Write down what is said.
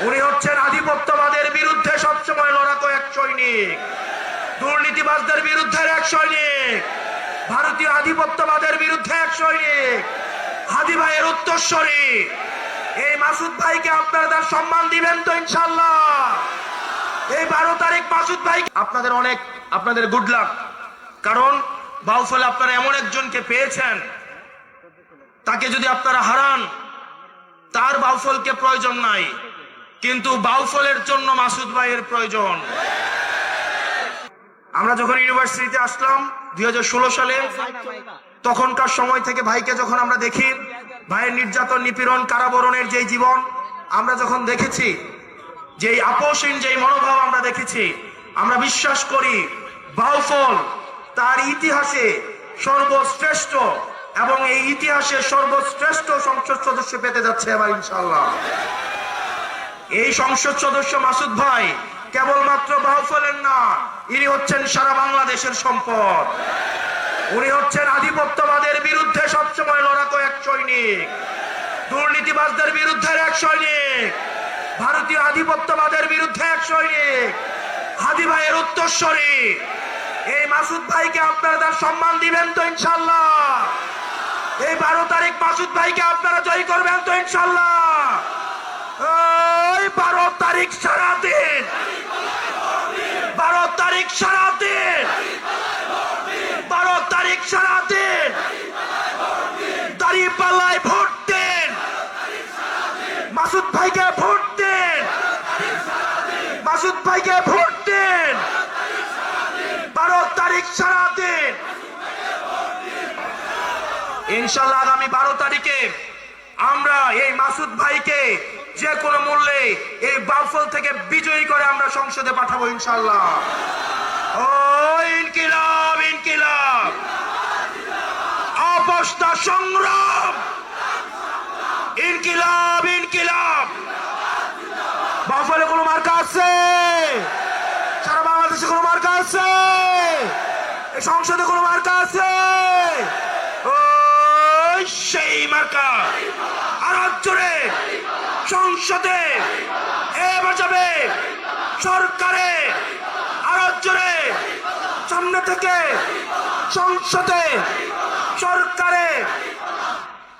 উনি হচ্ছেন আধিপত্যবাদের বিরুদ্ধে সবসময় লড়াকো এক সৈনিক, দুর্নীতিবাজদের বিরুদ্ধে এক সৈনিক, ভারতীয় আধিপত্যবাদের বিরুদ্ধে এক সৈনিক, হাদি ভাইয়ের উত্তরসূরি। এই মাসুদ ভাইকে আপনারা তার সম্মান দিবেন তো ইনশাআল্লাহ? এই 12 তারিখ মাসুদ ভাই আপনাদের গুড লাক। কারণ বাউফলে আপনারা এমন একজনকে পেয়েছেন, তাকে যদি আপনারা হারান, তার বাউফলকে প্রয়োজন নাই, কিন্তু বাউফলের জন্য মাসুদ ভাইয়ের প্রয়োজন। আমরা যখন ইউনিভার্সিটিতে আসলাম 2016 সালে, তখনকার সময় থেকে ভাইকে যখন আমরা দেখি, ভাইয়ের নির্যাতন, নিপীড়ন, কারাবরণের যে জীবন আমরা যখন দেখেছি, যেই আপোষহীন যেই মনোভাব আমরা দেখেছি, আমরা বিশ্বাস করি বাউফল তার ইতিহাসে সর্বশ্রেষ্ঠ এবং এই ইতিহাসে সর্বশ্রেষ্ঠ সংসদ সদস্য পেতে যাচ্ছে এবার ইনশাআল্লাহ। এই সংসদ সদস্য মাসুদ ভাই কেবলমাত্র বাউফলের না, ইনি হচ্ছেন সারা বাংলাদেশের সম্পদ। উনি হচ্ছেন আধিপত্যবাদের বিরুদ্ধে সবসময় লড়াকো এক সৈনিক, দুর্নীতিবাজদের বিরুদ্ধে এক সৈনিক, ভারতীয় আধিপত্যবাদের বিরুদ্ধে এক সৈনিক, হাদি ভাইয়ের উত্তরসূরি। এই মাসুদ ভাইকে আপনারা তার সম্মান দিবেন তো ইনশাআল্লাহ? এই 12 তারিখ মাসুদ ভাইকে আপনারা জয় করবেন তো ইনশাআল্লাহ? ওই 12 তারিখ সারাদিন, 12 তারিখ সারাদিন, 12 তারিখ সারাদিন দাঁড়িপাল্লায় ভোট দেন, মাসুদ ভাইকে ভোট দেন, মাসুদ ভাইকে ভোট দেন, 12 তারিখ সারাদিন। ইনশাআল্লাহ আগামী 12 তারিখে আমরা এই মাসুদ ভাইকে যে কোনো মূল্যে এই বাউফল থেকে বিজয়ী করে আমরা সংসদে পাঠাবো ইনশাআল্লাহ। ও ইনকিলাব, ইনকিলাব, অবস্থা সংগ্রাম, ইনকিলাব, ইনকিলাব। বাউফলে কোনো মার্কা আছে? সারা বাংলাদেশে কোনো মার্কা আছে? এই সংসদে কোনো মার্কা আছে? ওই সেই মার্কা আরো জোরে সংসদে এবার যাবে, সরকারে আরো জোরে, সামনে থেকে সংসদে, সরকারে